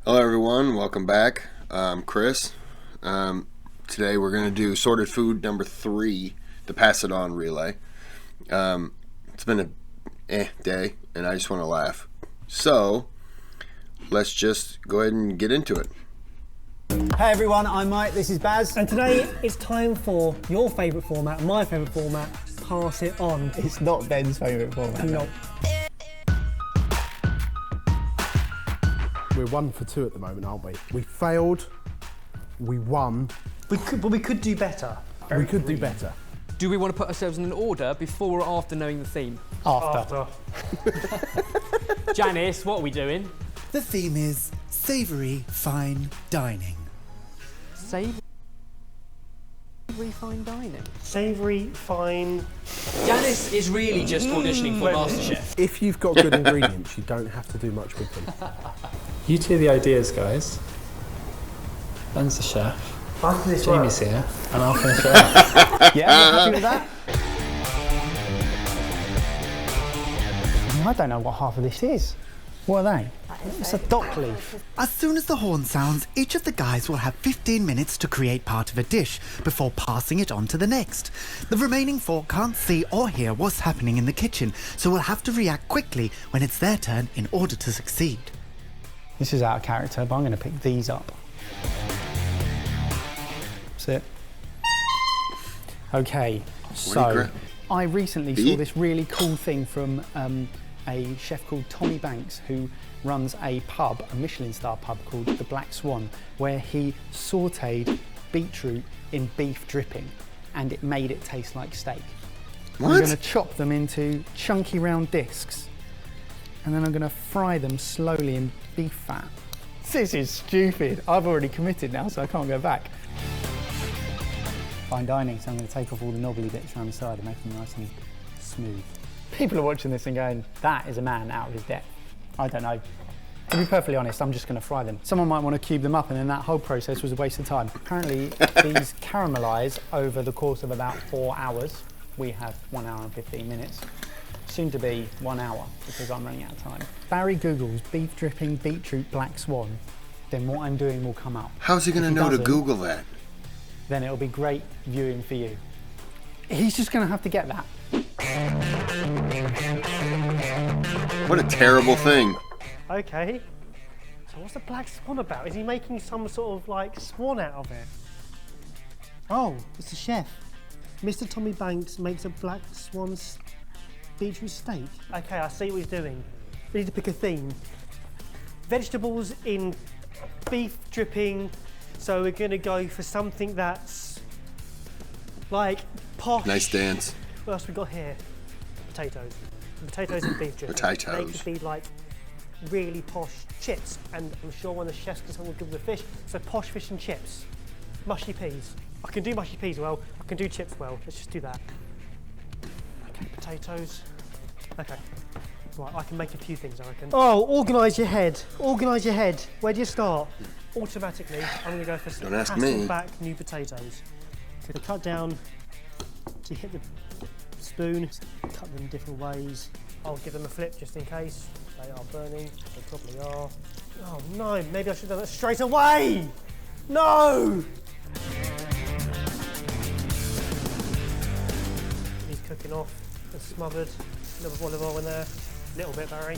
Hello everyone, welcome back. I'm Kris. Today we're going to do sorted food number 3, the Pass It On relay. It's been a day and I just want to laugh. So let's just go ahead and get into it. Hey everyone, I'm Mike, this is Baz. And today it's time for your favourite format, my favourite format, Pass It On. It's not Ben's favourite format. No. We're 1 for 2 at the moment, aren't we? We failed, we won. But we could do better. We could do better. Do we want to put ourselves in an order before or after knowing the theme? After. Janice, what are we doing? The theme is savoury fine dining. Savoury fine dining. Savoury, fine. Janice is really just auditioning for MasterChef. If you've got good ingredients, you don't have to do much with them. You two are the ideas, guys. Ben's the chef. Jamie's here, and I'll finish it up. Yeah, you're happy with that? I don't know what half of this is. What are they? It's a dock leaf. As soon as the horn sounds, each of the guys will have 15 minutes to create part of a dish before passing it on to the next. The remaining 4 can't see or hear what's happening in the kitchen, so will have to react quickly when it's their turn in order to succeed. This is out of character, but I'm going to pick these up. That's it. Okay, so I recently saw this really cool thing from a chef called Tommy Banks, who runs a pub, a Michelin star pub called the Black Swan, where he sautéed beetroot in beef dripping and it made it taste like steak. What? I'm going to chop them into chunky round discs and then I'm going to fry them slowly in beef fat. This is stupid. I've already committed now, so I can't go back. Fine dining, so I'm going to take off all the knobbly bits around the side and make them nice and smooth. People are watching this and going, that is a man out of his depth. I don't know. To be perfectly honest, I'm just going to fry them. Someone might want to cube them up and then that whole process was a waste of time. Apparently, these caramelise over the course of about 4 hours. We have 1 hour and 15 minutes. Soon to be 1 hour because I'm running out of time. Barry Googles beef dripping beetroot black swan, then what I'm doing will come up. How's he going to know to Google that? Then it'll be great viewing for you. He's just going to have to get that. What a terrible thing. Okay. So what's the black swan about? Is he making some sort of like swan out of it? Oh, it's a chef. Mr. Tommy Banks makes a black swan beetroot steak. Okay, I see what he's doing. We need to pick a theme. Vegetables in beef dripping. So we're going to go for something that's like posh. Nice dance. What else we got here? Potatoes. Potatoes and beef dripping. Potatoes. They could be like really posh chips, and I'm sure when the chefs can someone good with the fish, so posh fish and chips. Mushy peas. I can do mushy peas well, I can do chips well. Let's just do that. Okay, potatoes. Okay. Right, I can make a few things, I reckon. Oh, organise your head. Organise your head. Where do you start? Automatically, I'm going to go for some Hasselback new potatoes. So cut down, so you hit the spoon, cut them different ways. I'll give them a flip just in case. They are burning, they probably are. Oh no, maybe I should have done that straight away! No! He's cooking off, it's smothered. A little olive oil in there, a little bit, Barry.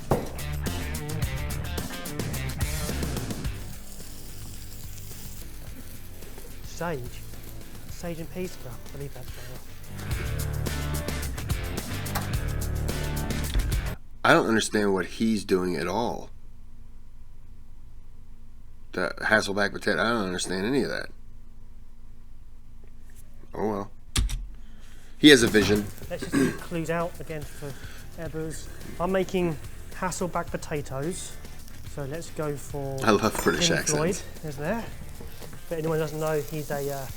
Sage and pea scrub, I believe that's better. I don't understand what he's doing at all. The Hasselback potato, I don't understand any of that. Oh well. He has a vision. Let's just leave clues out again for Ebbers. I'm making Hasselback potatoes, so let's go for I love British Pink accents. Floyd, isn't there? But anyone who doesn't know, he's a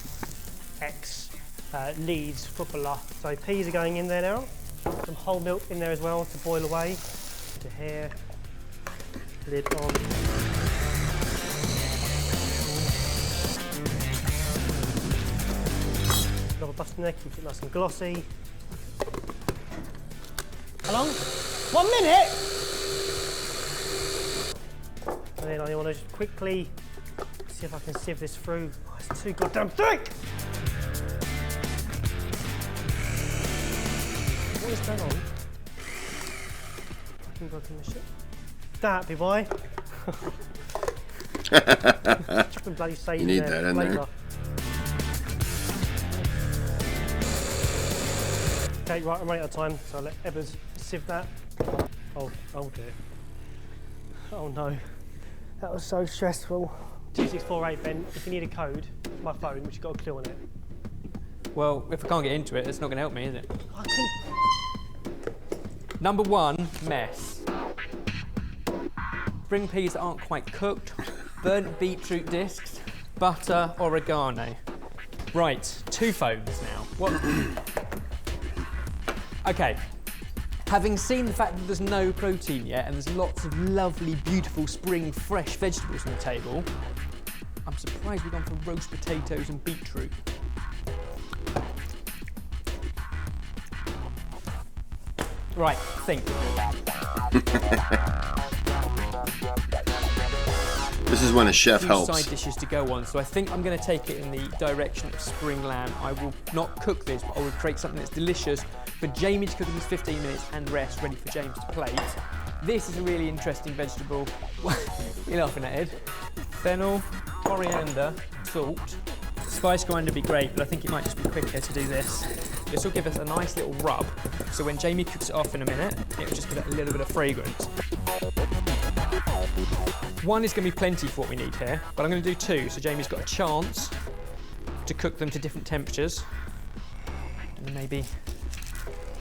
ex-Leeds footballer. So peas are going in there now. Some whole milk in there as well to boil away. To here, lid on. Double butter in there, keep it nice and glossy. How long? 1 minute? And then I want to just quickly see if I can sieve this through. Oh, it's too goddamn thick! What is going on? Fucking goddamn shit. That, be boy. Chucking bloody sage You need in there. that in there. Flavour. Okay, right, I'm running out of time, so I'll let Ebbers sieve that. Oh dear. Oh no. That was so stressful. 2648, Ben, if you need a code, my phone, which has got a clue on it. Well, if I can't get into it, it's not going to help me, is it? I couldn't. Number 1, mess. Spring peas that aren't quite cooked, burnt beetroot discs, butter, oregano. Right, 2 phones now. What? Okay. Having seen the fact that there's no protein yet and there's lots of lovely, beautiful, spring, fresh vegetables on the table, I'm surprised we've gone for roast potatoes and beetroot. Right, think. This is when a chef Few helps. side dishes to go on, so I think I'm going to take it in the direction of spring lamb. I will not cook this, but I will create something that's delicious for Jamie to cook in his 15 minutes and rest, ready for James to plate. This is a really interesting vegetable. You're laughing at Ed. Fennel, coriander, salt. Spice grinder would be great, but I think it might just be quicker to do this. This will give us a nice little rub, so when Jamie cooks it off in a minute, it will just give it a little bit of fragrance. 1 is going to be plenty for what we need here, but I'm going to do 2, so Jamie's got a chance to cook them to different temperatures. And then maybe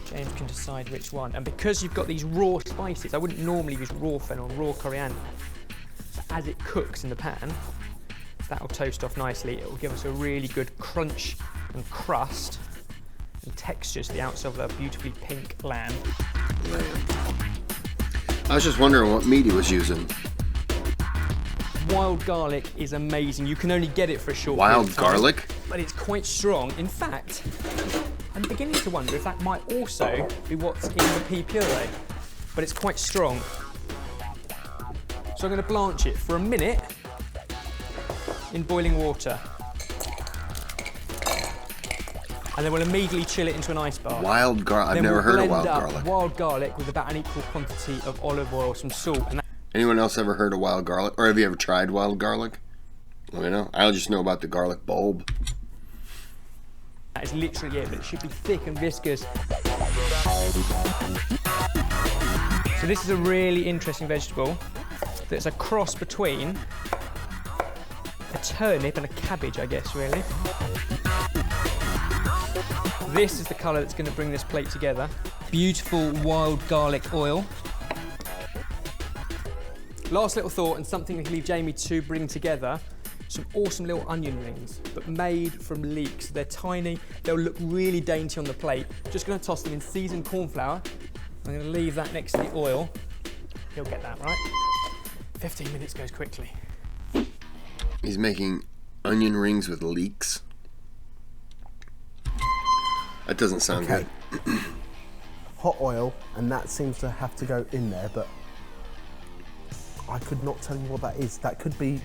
James can decide which one. And because you've got these raw spices, I wouldn't normally use raw fennel, raw coriander. So as it cooks in the pan, that'll toast off nicely. It will give us a really good crunch and crust and texture to the outside of a beautifully pink lamb. I was just wondering what meat he was using. Wild garlic is amazing. You can only get it for a short Wild period of time, garlic? but it's quite strong. In fact, I'm beginning to wonder if that might also be what's in the pea puree, but it's quite strong. So I'm going to blanch it for a minute in boiling water. And then we'll immediately chill it into an ice bath. Wild garlic. I've Then never we'll heard of blend wild up garlic. wild garlic with about an equal quantity of olive oil, some salt, and Anyone else ever heard of wild garlic? Or have you ever tried wild garlic? Let me know. I just know about the garlic bulb. that is literally it, but it should be thick and viscous. So this is a really interesting vegetable that's a cross between a turnip and a cabbage, I guess, really. This is the colour that's going to bring this plate together. Beautiful wild garlic oil. Last little thought, and something we can leave Jamie to bring together, some awesome little onion rings, but made from leeks. They're tiny, they'll look really dainty on the plate. Just going to toss them in seasoned corn flour. I'm going to leave that next to the oil. You'll get that, right? 15 minutes goes quickly. He's making onion rings with leeks. That doesn't sound Okay. good. Hot oil, and that seems to have to go in there, but I could not tell you what that is. That could be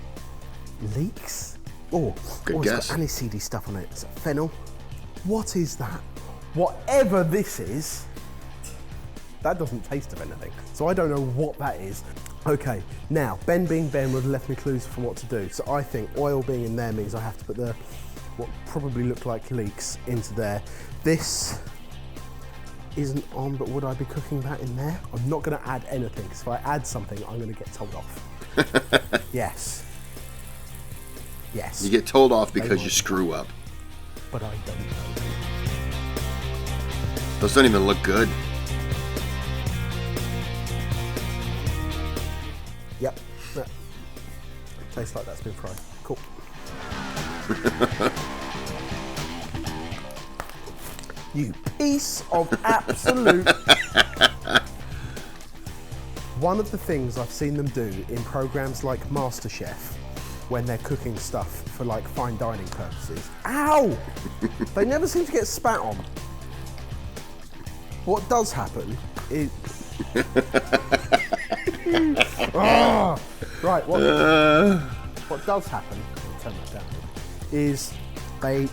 leeks? Oh, Good it's guess. got aniseedy stuff on it. Is it fennel? What is that? Whatever this is, that doesn't taste of anything. So I don't know what that is. Okay, now, Ben being Ben would have left me clues for what to do. So I think oil being in there means I have to put the, what probably look like leeks into there. This isn't on, but would I be cooking that in there? I'm not gonna add anything, because if I add something, I'm gonna get told off. Yes. Yes. You get told off because you screw up. But I don't know. Those don't even look good. Yep. Yeah. Tastes like that's been fried. Cool. You piece of absolute... One of the things I've seen them do in programs like MasterChef, when they're cooking stuff for like fine dining purposes. Ow! They never seem to get spat on. What does happen is... Right, what does happen, turn that down, is they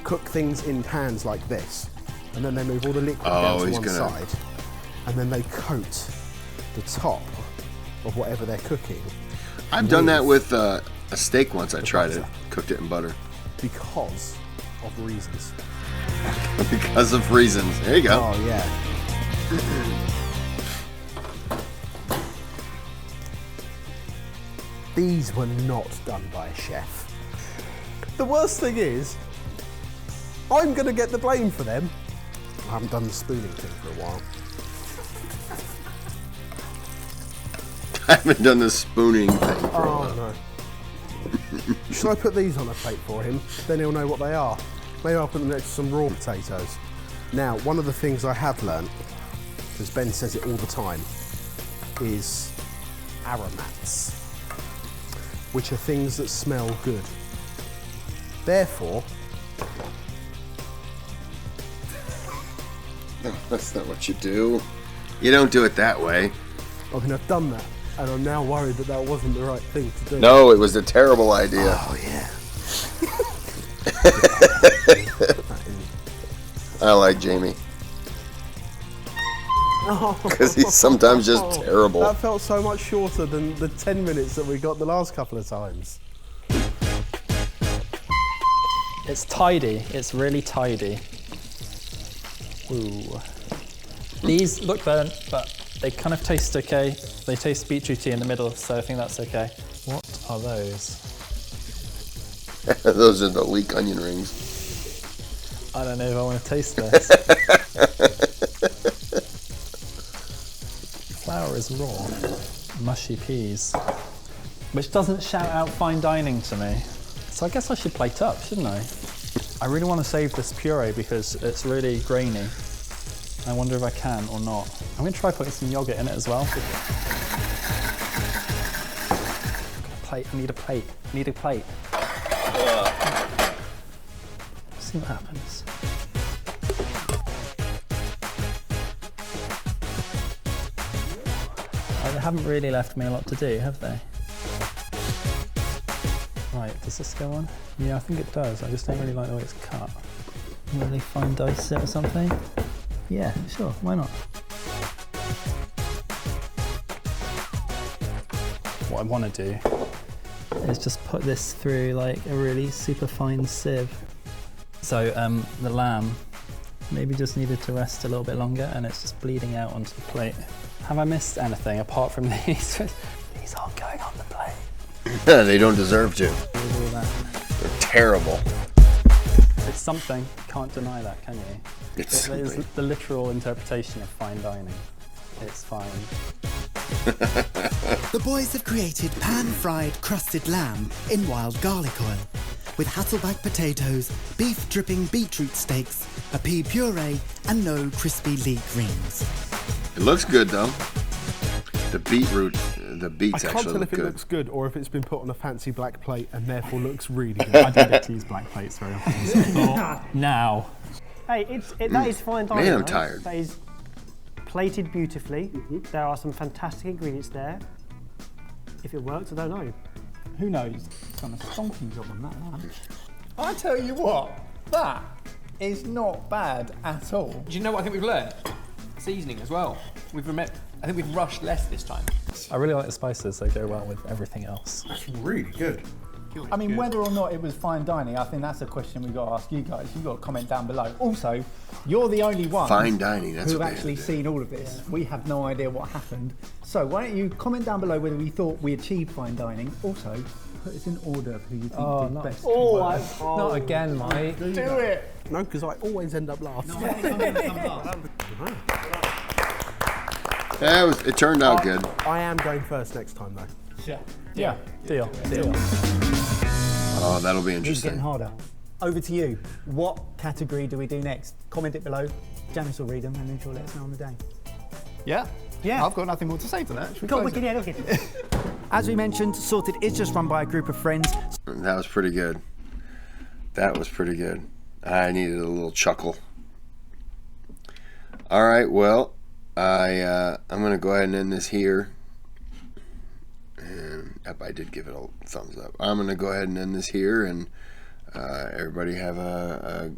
cook things in pans like this, and then they move all the liquid down to one side, and then they coat the top of whatever they're cooking. I've done that with a steak once. I tried it, cooked it in butter. Because of reasons. Because of reasons. There you go. Oh, yeah. These were not done by a chef. The worst thing is, I'm going to get the blame for them. I haven't done the spooning thing for a while. I haven't done the spooning thing for a while. No. Should I put these on a plate for him? Then he'll know what they are. Maybe I'll put them next to some raw potatoes. Now, one of the things I have learnt, because Ben says it all the time, is aromats, which are things that smell good. Therefore, No, that's not what you do. You don't do it that way. I mean, I've done that, and I'm now worried that that wasn't the right thing to do. No, it was a terrible idea. Oh, yeah. I like Jamie. Because he's sometimes just terrible. That felt so much shorter than the 10 minutes that we got the last couple of times. It's tidy. It's really tidy. Ooh. These look burnt, but they kind of taste okay. They taste beetrooty in the middle, so I think that's okay. What are those? Those are the leek onion rings. I don't know if I want to taste this. Flour is raw. Mushy peas. Which doesn't shout out fine dining to me. So I guess I should plate up, shouldn't I? I really want to save this puree because it's really grainy. I wonder if I can or not. I'm going to try putting some yogurt in it as well. Plate. I need a plate. I need a plate. See what happens. They haven't really left me a lot to do, have they? Right, does this go on? Yeah, I think it does. I just don't really like the way it's cut. Will they fine dice it or something? Yeah, sure, why not? What I want to do is just put this through like a really super fine sieve. So the lamb maybe just needed to rest a little bit longer and it's just bleeding out onto the plate. Have I missed anything apart from these? These aren't going on the plate. They don't deserve to. They're terrible. It's something. Can't deny that, can you? It's It is the literal interpretation of fine dining. It's fine. The boys have created pan-fried crusted lamb in wild garlic oil, with Hasselback potatoes, beef-dripping beetroot steaks, a pea puree, and no crispy leek rings. It looks good though. The beetroot, the beets I can't actually tell look if it good. looks good or if it's been put on a fancy black plate and therefore looks really good. I don't get to use black plates very often. So now. Hey, that is fine dining. Man, I'm though. tired. That is plated beautifully. There are some fantastic ingredients there. If it works, I don't know. Who knows? Done a stonking job on that lunch. I tell you what, that is not bad at all. Do you know what I think we've learned? Seasoning as well. I think we've rushed less this time. I really like the spices. They go well with everything else. That's really good. I mean, whether or not it was fine dining, I think that's a question we've got to ask you guys. You've got to comment down below. Also, you're the only one Fine dining, that's who've what they actually do. seen all of this. We have no idea what happened. So why don't you comment down below whether we thought we achieved fine dining. Also, put us in order of who you think did best. Not again, Mike. Do it! No, because I always end up last. Yeah, it turned out good. I am going first next time though. Yeah. Deal. Oh, that'll be It's getting interesting. harder. Over to you. What category do we do next? Comment it below. Janice will read them and then she'll let us know on the day. Yeah? Yeah. I've got nothing more to say to that. Should we Go on, close wicked, yeah, wicked. As we mentioned, Sorted is just run by a group of friends. That was pretty good. That was pretty good. I needed a little chuckle. All right, well, I'm gonna go ahead and end this here. And yep, I did give it a thumbs up. I'm going to go ahead and end this here, and everybody have a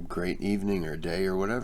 great evening or day or whatever.